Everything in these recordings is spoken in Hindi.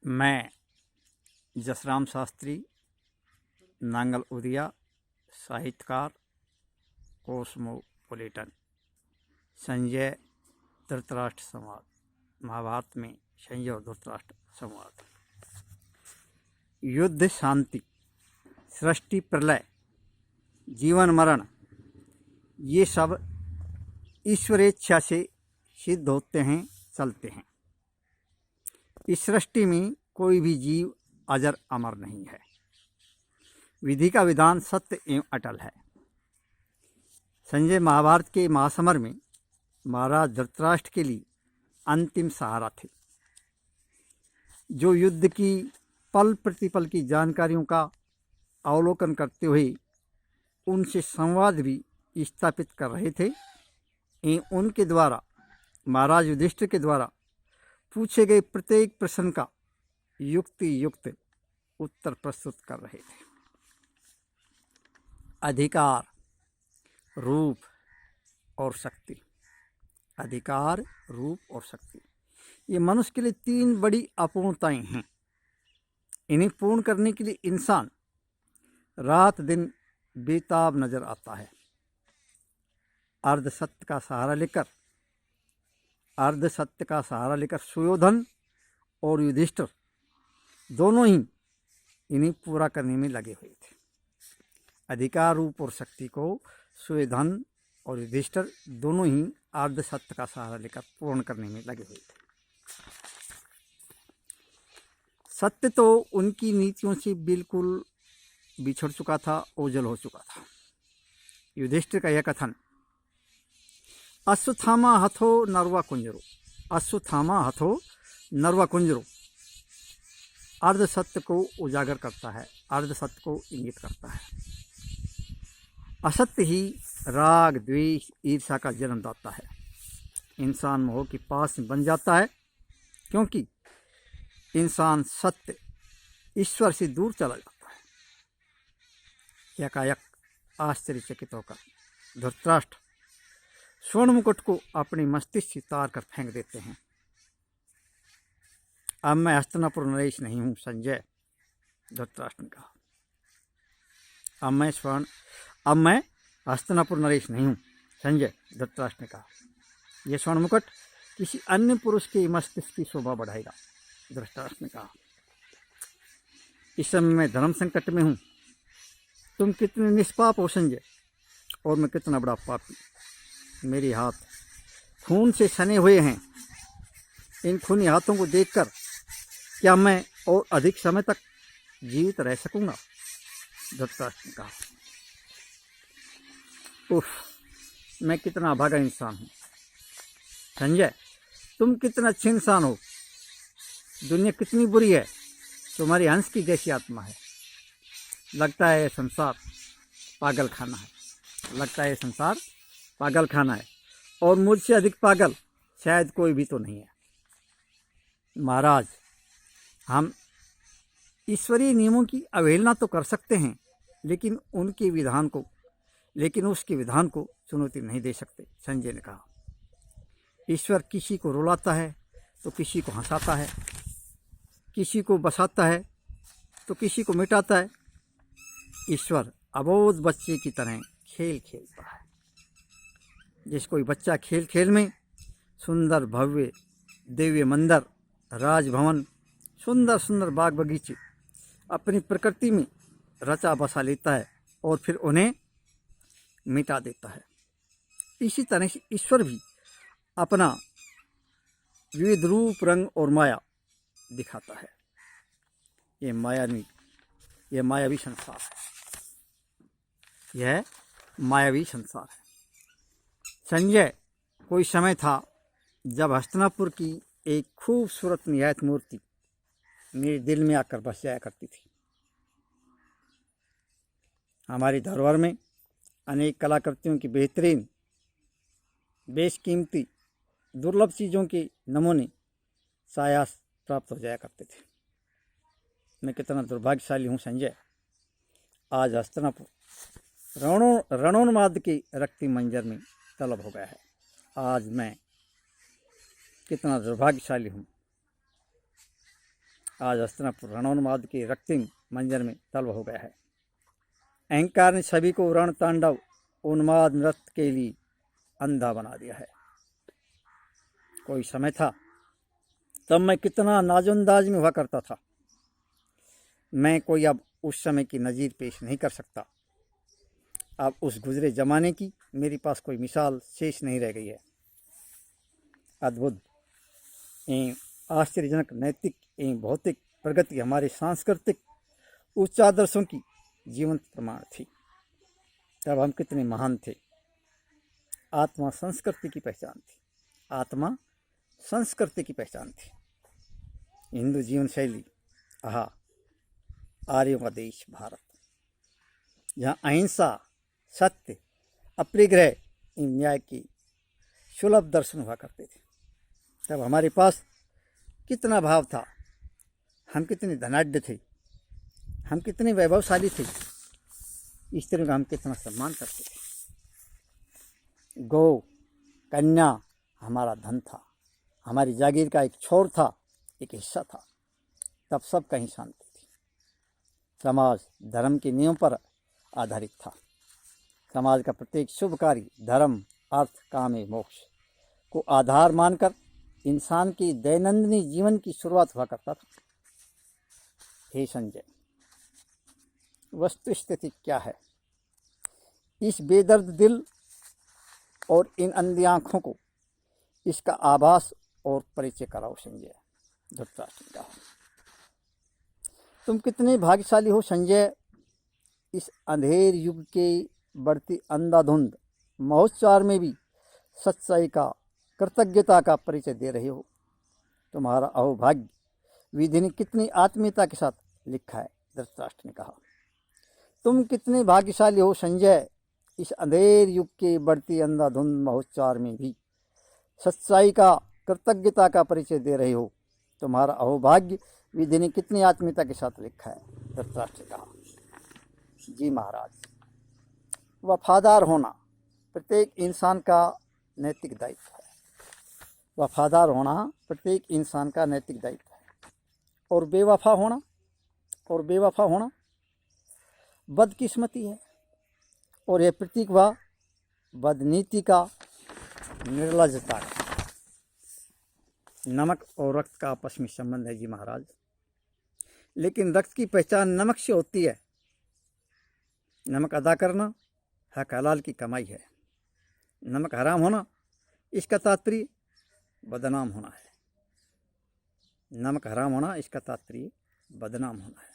मैं जसराम शास्त्री, नांगल उदिया, साहित्यकार, कोस्मोपोलिटन। संजय धृतराष्ट्र संवाद। महाभारत में संजय और धृतराष्ट्र संवाद। युद्ध, शांति, सृष्टि, प्रलय, जीवन मरण, ये सब ईश्वरेच्छा से सिद्ध होते हैं, चलते हैं। इस सृष्टि में कोई भी जीव अजर अमर नहीं है। विधि का विधान सत्य एवं अटल है। संजय महाभारत के महासमर में महाराज धृतराष्ट्र के लिए अंतिम सहारा थे, जो युद्ध की पल प्रतिपल की जानकारियों का अवलोकन करते हुए उनसे संवाद भी स्थापित कर रहे थे एवं उनके द्वारा महाराज युधिष्ठिर के द्वारा पूछे गए प्रत्येक प्रश्न का युक्ति युक्त उत्तर प्रस्तुत कर रहे थे। अधिकार, रूप और शक्ति। अधिकार, रूप और शक्ति, ये मनुष्य के लिए तीन बड़ी अपूर्णताएं हैं। इन्हें पूर्ण करने के लिए इंसान रात दिन बेताब नजर आता है। अर्ध सत्य का सहारा लेकर सुयोधन और युधिष्ठिर दोनों ही इन्हें पूरा करने में लगे हुए थे। अधिकार, रूप और शक्ति को सुयोधन और युधिष्ठिर दोनों ही अर्ध सत्य का सहारा लेकर पूर्ण करने में लगे हुए थे। सत्य तो उनकी नीतियों से बिल्कुल बिछड़ चुका था, ओझल हो चुका था। युधिष्ठिर का यह कथन, अश्वत्थामा हथो नरवा कुंजरो, अश्वत्थामा हथो नरवा कुंजरो, अर्ध सत्य को उजागर करता है, अर्ध सत्य को इंगित करता है। असत्य ही राग, द्वेष, ईर्ष्या का जन्मदाता है। इंसान मोह के पास में बन जाता है, क्योंकि इंसान सत्य ईश्वर से दूर चला जाता है। यकायक आश्चर्यचकित होकर धृतराष्ट्र स्वर्ण मुकुट को अपने मस्तिष्क से तार कर फेंक देते हैं। अब मैं हस्तिनापुर नरेश नहीं हूँ, संजय, धृतराष्ट्र ने कहा। अब मैं हस्तिनापुर नरेश नहीं हूँ, संजय, धृतराष्ट्र ने कहा। यह स्वर्ण मुकुट किसी अन्य पुरुष के मस्तिष्क की शोभा बढ़ाएगा, धृतराष्ट्र ने कहा। इस समय मैं धर्म संकट में हूँ। तुम कितने निष्पाप हो संजय, और मैं कितना बड़ा पापी। मेरे हाथ खून से सने हुए हैं। इन खूनी हाथों को देखकर क्या मैं और अधिक समय तक जीवित रह सकूंगा, धृतराष्ट्र ने कहा। उफ, मैं कितना अभागा इंसान हूँ। संजय, तुम कितना अच्छे इंसान हो। दुनिया कितनी बुरी है, तुम्हारी हंस की जैसी आत्मा है। लगता है यह संसार पागल खाना है, लगता है यह संसार पागल खाना है, और मुझसे अधिक पागल शायद कोई भी तो नहीं है। महाराज, हम ईश्वरीय नियमों की अवहेलना तो कर सकते हैं, लेकिन उसके विधान को चुनौती नहीं दे सकते, संजय ने कहा। ईश्वर किसी को रुलाता है तो किसी को हंसाता है, किसी को बसाता है तो किसी को मिटाता है। ईश्वर अबोध बच्चे की तरह खेल खेलता है। जिस कोई बच्चा खेल खेल में सुंदर भव्य दिव्य मंदिर, राजभवन, सुंदर सुंदर बाग बगीचे अपनी प्रकृति में रचा बसा लेता है और फिर उन्हें मिटा देता है, इसी तरह से ईश्वर भी अपना विविध रूप, रंग और माया दिखाता है। यह मायावी संसार है। यह मायावी संसार है। संजय, कोई समय था जब हस्तिनापुर की एक खूबसूरत निहायत मूर्ति मेरे दिल में आकर बस जाया करती थी। हमारी धरोहर में अनेक कलाकृतियों की बेहतरीन, बेशकीमती, दुर्लभ चीज़ों के नमूने सायास प्राप्त हो जाया करते थे। मैं कितना दुर्भाग्यशाली हूँ संजय। आज हस्तिनापुर रणोन्माद के रक्ती मंजर में तलब हो गया है। आज मैं कितना दुर्भाग्यशाली हूँ। आज हस्तिनापुर रणोन्माद के रक्तिम मंजर में तल्व हो गया है। अहंकार ने सभी को रण तांडव उन्माद नृत्य के लिए अंधा बना दिया है। कोई समय था तब मैं कितना नाजुंदाज में हुआ करता था। मैं कोई अब उस समय की नज़ीर पेश नहीं कर सकता। अब उस गुजरे जमाने की मेरे पास कोई मिसाल शेष नहीं रह गई है। अद्भुत एवं आश्चर्यजनक नैतिक एवं भौतिक प्रगति हमारे सांस्कृतिक उच्च आदर्शों की जीवंत प्रमाण थी। तब हम कितने महान थे। आत्मा संस्कृति की पहचान थी। आत्मा संस्कृति की पहचान थी। हिंदू जीवन शैली, आहा, आर्यों का देश भारत, जहाँ अहिंसा, सत्य, अपरिग्रह एवं न्याय की सुलभ दर्शन हुआ करते थे। तब हमारे पास कितना भाव था। हम कितने धनाढ्य थे। हम कितने वैभवशाली थे। स्त्रियों का हम कितना सम्मान करते थे। गौ, कन्या हमारा धन था। हमारी जागीर का एक छोर था, एक हिस्सा था। तब सब कहीं शांति थी। समाज धर्म के नियम पर आधारित था। समाज का प्रत्येक शुभ कार्य धर्म, अर्थ, काम एवं मोक्ष को आधार मानकर इंसान की दैनंदिन जीवन की शुरुआत हुआ करता था। हे संजय, वस्तुस्थिति क्या है? इस बेदर्द दिल और इन अंधी आँखों को इसका आभास और परिचय कराओ संजय। धृतराष्ट्र ने कहा, तुम कितने भाग्यशाली हो संजय। इस अंधेर युग के बढ़ती अंधाधुंध महोच्चार में भी सच्चाई का, कृतज्ञता का परिचय दे रहे हो। तुम्हारा अहोभाग्य विधि ने कितनी आत्मीयता के साथ लिखा है। धृतराष्ट्र ने कहा, तुम कितने भाग्यशाली हो संजय। इस अंधेर युग के बढ़ती अंधाधुंध महोच्चार में भी सच्चाई का, कृतज्ञता का परिचय दे रहे हो। तुम्हारा अहोभाग्य विधि ने कितनी आत्मीयता के साथ लिखा है। धृतराष्ट्र ने कहा, जी महाराज, वफादार होना प्रत्येक इंसान का नैतिक दायित्व है। वफादार होना प्रत्येक इंसान का नैतिक दायित्व है। और बेवफा होना बदकिस्मती है। और यह प्रतीक व बदनीति का, निर्लजता है। नमक और रक्त का आपस में संबंध है जी महाराज, लेकिन रक्त की पहचान नमक से होती है। नमक अदा करना हक हलाल की कमाई है। नमक हराम होना, इसका तात्पर्य बदनाम होना है। नमक हराम होना, इसका तात्पर्य बदनाम होना है,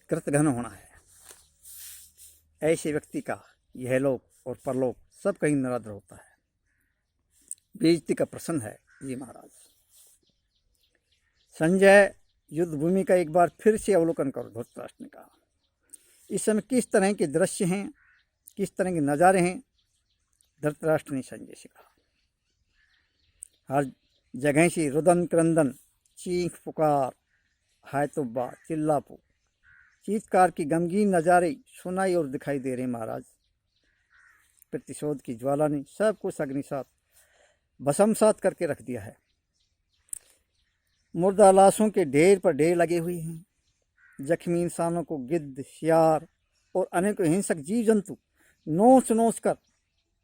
कृतघ्न होना है। ऐसे व्यक्ति का यह लोक और परलोक सब कहीं निरादर होता है। बेइज्जती का प्रश्न है जी महाराज। संजय, युद्ध भूमि का एक बार फिर से अवलोकन करो। धृतराष्ट्र ने कहा, इस समय किस तरह के दृश्य हैं, किस तरह के नज़ारे हैं। धृतराष्ट्र ने संजय से कहा, हर जगह से रुदन क्रंदन, चीख पुकार, हाय तौबा, चिल्लापो, चीत्कार की गमगीन नज़ारे सुनाई और दिखाई दे रहे महाराज। प्रतिशोध की ज्वाला ने सब कुछ अग्निसात भस्मसात करके रख दिया है। मुर्दा लाशों के ढेर पर ढेर लगे हुए हैं। जख्मी इंसानों को गिद्ध, शियार और अनेकों हिंसक जीव जंतु नोच नोच कर,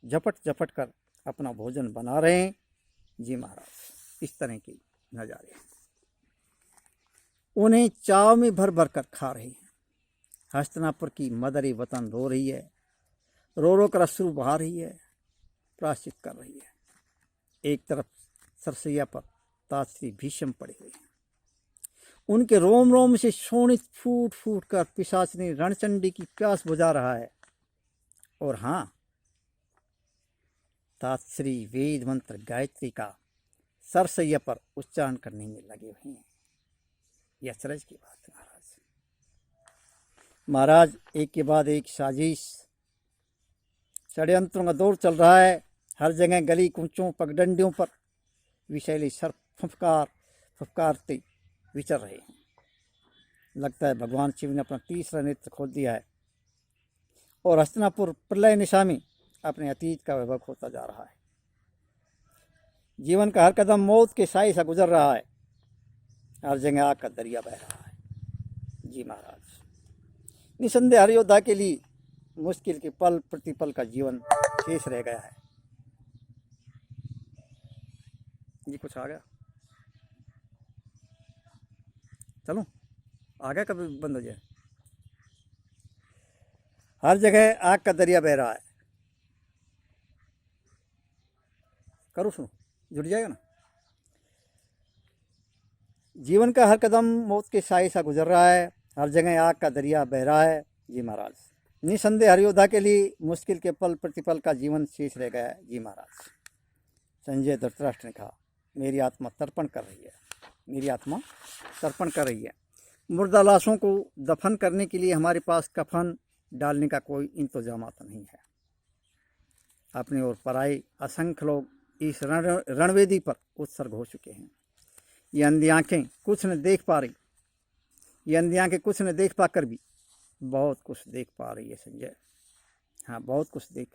झपट झपट कर अपना भोजन बना रहे हैं जी महाराज। इस तरह के नज़ारे हैं। उन्हें चाव में भर भर कर खा रहे हैं। हस्तिनापुर की मदरी वतन रो रही है, रो रो कर अश्रु बहा रही है, प्रायश्चित कर रही है। एक तरफ सरसैया पर ताजश्री भीष्म पड़े हुए हैं। उनके रोम रोम से शोणित फूट फूट कर पिशाचिनी रणचंडी की प्यास बुझा रहा है। और हाँ, ताजश्री वेद मंत्र गायत्री का सरसैया पर उच्चारण करने में लगे हुए हैं। यह अचरज की बात है महाराज। एक के बाद एक साजिश, षड्यंत्रों का दौर चल रहा है। हर जगह गली कूचों, पगडंडियों पर विषैले सर्प फुफकारते विचर रहे हैं। लगता है भगवान शिव ने अपना तीसरा नेत्र खोल दिया है और हस्तिनापुर प्रलय निशा में अपने अतीत का वैभव खोता जा रहा है। जीवन का हर कदम मौत के साए सा गुजर रहा है। हर जगह आग का दरिया बह रहा है। जी महाराज, निसंदेह हर योद्धा के लिए मुश्किल के पल प्रतिपल का जीवन शेष रह गया है। जी कुछ आ गया, चलो आ गया, कभी बंद हो जाए। हर जगह आग का दरिया बह रहा है। करो सुनो, जुड़ जाएगा ना। जीवन का हर कदम मौत के साए सा गुजर रहा है। हर जगह आग का दरिया बह रहा है। जी महाराज, निसंदेह हर योद्धा के लिए मुश्किल के पल प्रतिपल का जीवन शेष रह गया है। जी महाराज। संजय धृतराष्ट्र ने कहा, मेरी आत्मा तर्पण कर रही है, मेरी आत्मा तर्पण कर रही है। मुर्दा लाशों को दफन करने के लिए हमारे पास कफन डालने का कोई इंतजाम नहीं है। अपने और पराए असंख्य लोग इस रणवेदी पर उत्सर्ग हो चुके हैं। ये अंधी आँखें कुछ न देख पा रही, ये अंधी आँखें कुछ न देख पाकर भी बहुत कुछ देख पा रही है संजय। हाँ, बहुत कुछ देख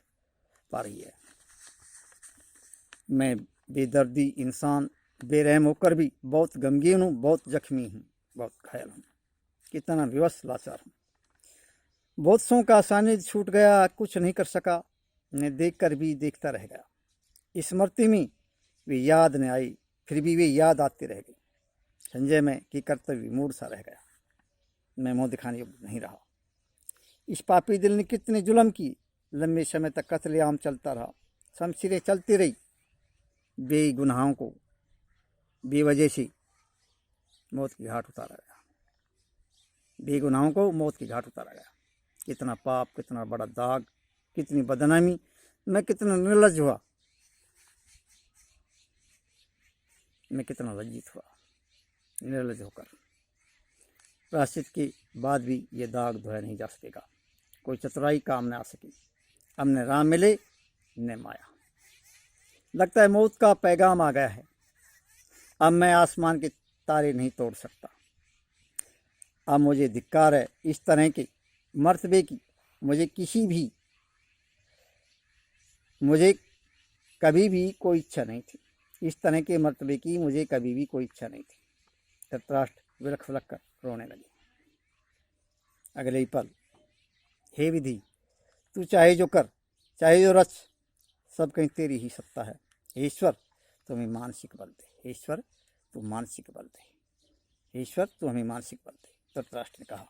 पा रही है। मैं बेदर्दी इंसान, बेरहम होकर भी बहुत गमगीन हूँ, बहुत जख्मी हूँ, बहुत घायल हूँ, कितना विवश लाचार हूँ। बहुत सौ का सानिध्य छूट गया, कुछ नहीं कर सका, मैं देख कर भी देखता रह गया। स्मृति में वे याद न आई, फिर भी वे याद आती रह गई। संजय में कि कर्तव्य मूड सा रह गया, मैं मुँह दिखाने योग्य नहीं रहा। इस पापी दिल ने कितने जुल्म की, लंबे समय तक कत्लेआम चलता रहा, शमशीरें चलती रही, बेगुनाहों को बेवजह से मौत की घाट उतारा गया, बेगुनाहों को मौत की घाट उतारा गया। कितना पाप, कितना बड़ा दाग, कितनी बदनामी, मैं कितना निर्लज्ज हुआ, मैं कितना लज्जित हुआ निर्लज्ज होकर। प्रायश्चित के बाद भी ये दाग धोया नहीं जा सकेगा, कोई चतुराई काम न आ सकी। अब न राम मिले न माया, लगता है मौत का पैगाम आ गया है। अब मैं आसमान के तारे नहीं तोड़ सकता। अब मुझे धिक्कार है इस तरह के मर्तबे की, मुझे कभी भी कोई इच्छा नहीं थी। इस तरह के मर्तबे की मुझे कभी भी कोई इच्छा नहीं थी। धृतराष्ट्र विलख विलख कर रोने लगे। अगले ही पल, हे विधि, तू चाहे जो कर, चाहे जो रच, सब कहीं तेरी ही सत्ता है। ईश्वर तू हमें मानसिक बल दे, ईश्वर तू मानसिक बल दे, ईश्वर तू हमें मानसिक बल दे। धृतराष्ट्र ने कहा,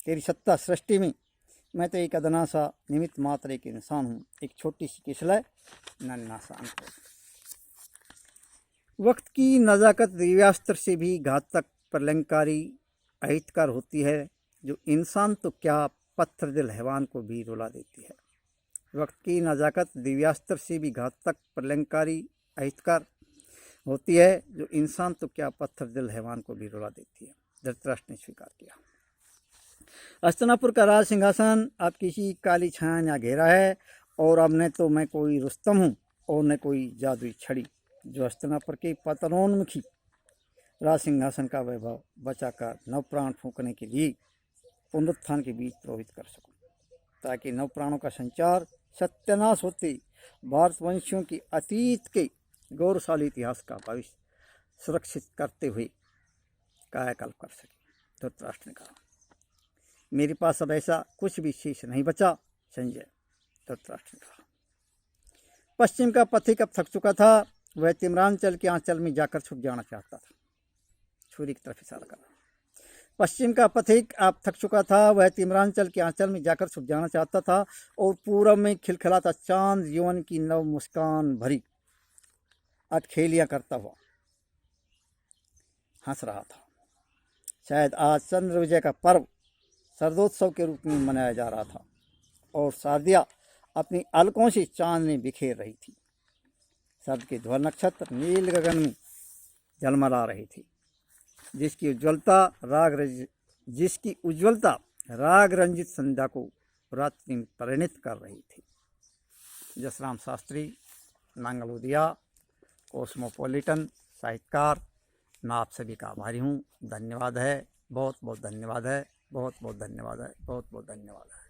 तेरी सत्ता सृष्टि में, मैं तो एक अदना सा निमित्त मात्र एक इंसान हूँ, एक छोटी सी किसलय, नन्हा सा अंत। वक्त की नज़ाकत दिव्यास्त्र से भी घातक प्रलंकारी अहितकार होती है, जो इंसान तो क्या पत्थर दिल हैवान को भी रुला देती है। वक्त की नज़ाकत दिव्यास्त्र से भी घातक प्रलंकारी अहितकार होती है, जो इंसान तो क्या पत्थर दिल हैवान को भी रुला देती है। धृतराष्ट्र ने स्वीकार किया। हस्तिनापुर का राज सिंहासन अब किसी काली छाया ने घेरा है, और अब न तो मैं कोई रुस्तम हूँ और न कोई जादुई छड़ी, जो हस्तिनापुर के पतनोन्मुखी राज सिंहासन का वैभव बचाकर नव प्राण फूंकने के लिए पुनरुत्थान के बीच प्रवहित कर सकूं, ताकि नव प्राणों का संचार सत्यानाश होते भारतवंशियों के अतीत के गौरवशाली इतिहास का भविष्य सुरक्षित करते हुए कायाकल्प कर सके। धृतराष्ट्र ने कहा, मेरे पास अब ऐसा कुछ भी शेष नहीं बचा संजय। धृतराष्ट्र ने कहा, पश्चिम का पथिक अब थक चुका था, वह तिम्रांचल के आंचल में जाकर छुप जाना चाहता था। छुरी की तरफ इशारा करा। पश्चिम का पथिक अब थक चुका था, वह तिम्रांचल के आंचल में जाकर छुप जाना चाहता था, और पूरब में खिलखिलाता चांद जीवन की नव मुस्कान भरी अटखेलियां करता हुआ हंस रहा था। शायद आज चंद्र विजय का पर्व शरदोत्सव के रूप में मनाया जा रहा था, और शारदिया अपनी अलकों से चांदनी बिखेर रही थी। शरद के ध्वल नक्षत्र नील गगन में झलमला रही थी, जिसकी उज्ज्वलता राग रंजित संध्या को रात्रि में परिणित कर रही थी। जसराम शास्त्री, नांगलोदिया, कॉस्मोपॉलिटन साहित्यकार, मैं आप सभी का आभारी हूँ। धन्यवाद है, बहुत बहुत धन्यवाद है, बहुत बहुत धन्यवाद है, बहुत बहुत धन्यवाद है,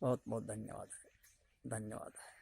बहुत बहुत धन्यवाद है, धन्यवाद है।